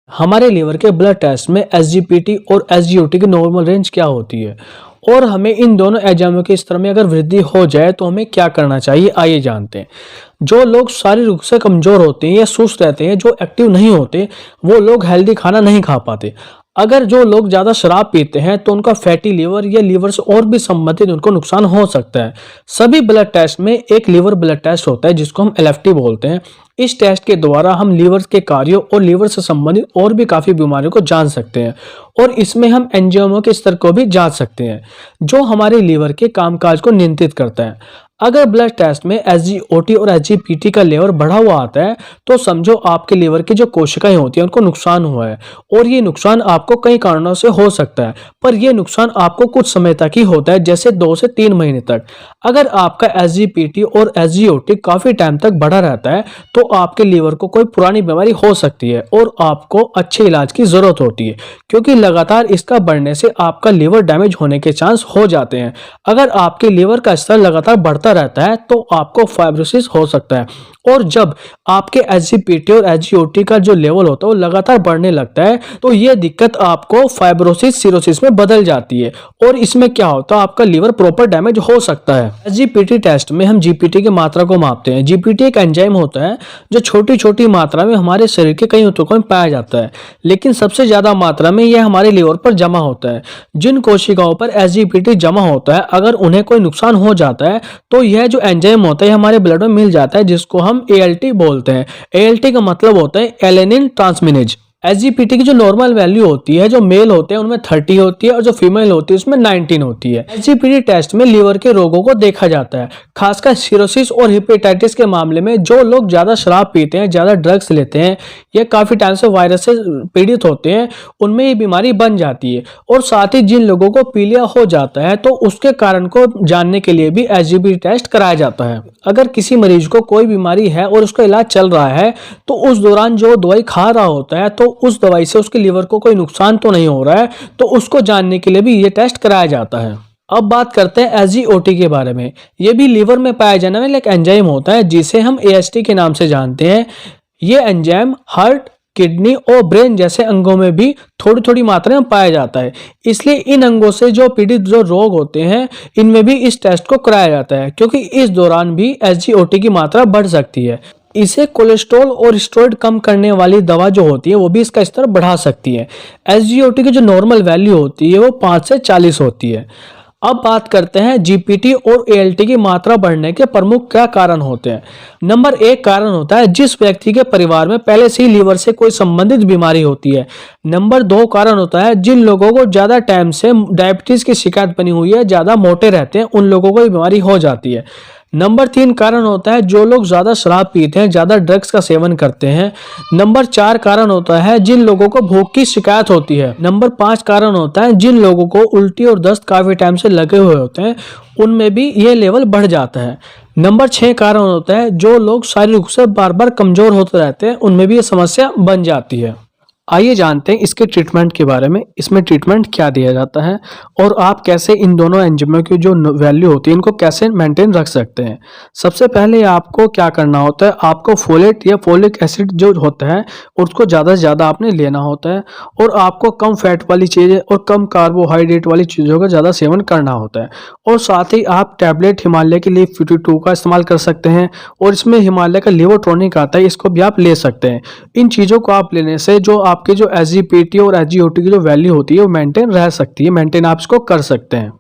हमारे लीवर के blood test में एसजीपीटी और एसजीओटी की नॉर्मल रेंज क्या होती है और हमें इन दोनों एंजाइमों के स्तर में अगर वृद्धि हो जाए तो हमें क्या करना चाहिए, आइए जानते हैं। जो लोग शारीरिक रूप से कमजोर होते हैं या सुस्त रहते हैं, जो एक्टिव नहीं होते, वो लोग हेल्दी खाना नहीं खा पाते। अगर जो लोग ज़्यादा शराब पीते हैं तो उनका फैटी लीवर या लीवर से और भी संबंधित उनको नुकसान हो सकता है। सभी ब्लड टेस्ट में एक लीवर ब्लड टेस्ट होता है जिसको हम एलएफटी बोलते हैं। इस टेस्ट के द्वारा हम लीवर के कार्यों और लीवर से संबंधित और भी काफ़ी बीमारियों को जान सकते हैं और इसमें हम एंजाइमों के स्तर को भी जांच सकते हैं जो हमारे लीवर के कामकाज को नियंत्रित करता है। अगर ब्लड टेस्ट में एसजीओटी और एसजीपीटी का लेवल बढ़ा हुआ आता है तो समझो आपके लीवर की जो कोशिकाएं होती हैं उनको नुकसान हुआ है और ये नुकसान आपको कई कारणों से हो सकता है, पर यह नुकसान आपको कुछ समय तक ही होता है, जैसे 2 से 3 महीने तक। अगर आपका एसजीपीटी और एसजीओटी काफी टाइम तक बढ़ा रहता है तो आपके लीवर को कोई पुरानी बीमारी हो सकती है और आपको अच्छे इलाज की जरूरत होती है, क्योंकि लगातार इसका बढ़ने से आपका लीवर डैमेज होने के चांस हो जाते हैं। अगर आपके लीवर का स्तर लगातार बढ़ता रहता है तो आपको फाइब्रोसिस हो सकता है और जब आपके एसजीपीटी और एसजीओटी का जो लेवल होता है वो लगातार बढ़ने लगता है तो ये दिक्कत आपको फाइब्रोसिस सिरोसिस में बदल जाती है और इसमें क्या होता है, आपका लीवर प्रॉपर डैमेज हो सकता है। एसजीपीटी टेस्ट में हम जीपीटी की मात्रा को मापते हैं। जीपीटी एक एंजाइम होता है जो छोटी छोटी मात्रा में हमारे शरीर के कई ऊतकों में पाया जाता है, लेकिन सबसे ज्यादा मात्रा में यह हमारे लीवर पर जमा होता है। जिन कोशिकाओं पर एसजीपीटी जमा होता है, अगर उन्हें कोई नुकसान हो जाता है तो यह जो एंजाइम होता है हमारे ब्लड में मिल जाता है, जिसको हम एएलटी बोलते हैं। एएलटी का मतलब होता है एलेनिन ट्रांसमिनेज। एसजीपीटी की जो नॉर्मल वैल्यू होती है, जो मेल होते हैं उनमें 30 होती है और जो फीमेल होती है उसमें 19 होती है। एसजीपीटी टेस्ट में लीवर के रोगों को देखा जाता है, खासकर सिरोसिस और हेपेटाइटिस के मामले में। जो लोग ज्यादा शराब पीते हैं, ज्यादा ड्रग्स लेते हैं या काफी टाइम से वायरस से पीड़ित होते हैं, उनमें ये बीमारी बन जाती है। और साथ ही जिन लोगों को पीलिया हो जाता है तो उसके कारण को जानने के लिए भी एसजीपीटी टेस्ट कराया जाता है। अगर किसी मरीज को कोई बीमारी है और उसका इलाज चल रहा है तो उस दौरान जो दवाई खा रहा होता है तो उस दवाई से उसके लीवर को कोई नुकसान तो नहीं हो रहा है, तो उसको जानने के लिए भी ये टेस्ट कराया जाता है। अब बात करते हैं एसजीओटी के बारे में। ये भी लीवर में पाया जाने वाला एक एंजाइम होता है जिसे हम एएसटी के नाम से जानते हैं। ये एंजाइम हार्ट, किडनी और ब्रेन जैसे अंगों में भी थोड़ी थोड़ी मात्रा में पाया जाता है। इसलिए इन अंगों से जो पीड़ित जो रोग होते हैं इनमें भी इस टेस्ट को कराया जाता है, क्योंकि इस दौरान भी एसजीओटी की मात्रा बढ़ सकती है। इसे कोलेस्ट्रॉल और स्टेरॉइड कम करने वाली दवा जो होती है वो भी इसका स्तर बढ़ा सकती है। एसजीओटी की जो नॉर्मल वैल्यू होती है वो 5 से 40 होती है। अब बात करते हैं जीपीटी और एएलटी की मात्रा बढ़ने के प्रमुख क्या कारण होते हैं। नंबर 1 कारण होता है जिस व्यक्ति के परिवार में पहले से ही लीवर से कोई संबंधित बीमारी होती है। नंबर 2 कारण होता है जिन लोगों को ज्यादा टाइम से डायबिटीज की शिकायत बनी हुई है, ज्यादा मोटे रहते हैं, उन लोगों को बीमारी हो जाती है। नंबर 3 कारण होता है जो लोग ज्यादा शराब पीते हैं, ज्यादा ड्रग्स का सेवन करते हैं। नंबर 4 कारण होता है जिन लोगों को भूख की शिकायत होती है। नंबर 5 कारण होता है जिन लोगों को उल्टी और दस्त काफी टाइम से लगे हुए होते हैं, उनमें भी ये लेवल बढ़ जाता है। नंबर 6 कारण होता है जो लोग शारीरिक रूप से बार बार कमजोर होते रहते हैं, उनमें भी ये समस्या बन जाती है। आइए जानते हैं इसके ट्रीटमेंट के बारे में। इसमें ट्रीटमेंट क्या दिया जाता है और आप कैसे इन दोनों एंजाइमों की जो वैल्यू होती है इनको कैसे मेंटेन रख सकते हैं। सबसे पहले आपको क्या करना होता है, आपको फोलेट या फोलिक एसिड जो होता है उसको ज़्यादा से ज़्यादा आपने लेना होता है और आपको कम फैट वाली चीज़ें और कम कार्बोहाइड्रेट वाली चीज़ों का ज़्यादा सेवन करना होता है। और साथ ही आप टैबलेट हिमालय के लिए 52 का इस्तेमाल कर सकते हैं और इसमें हिमालय का लिवर टॉनिक आता है, इसको भी आप ले सकते हैं। इन चीज़ों को आप लेने से जो आपकी जो एसजीपीटी और एसजीओटी की जो वैल्यू होती है वो मेंटेन रह सकती है, मेंटेन आप इसको कर सकते हैं।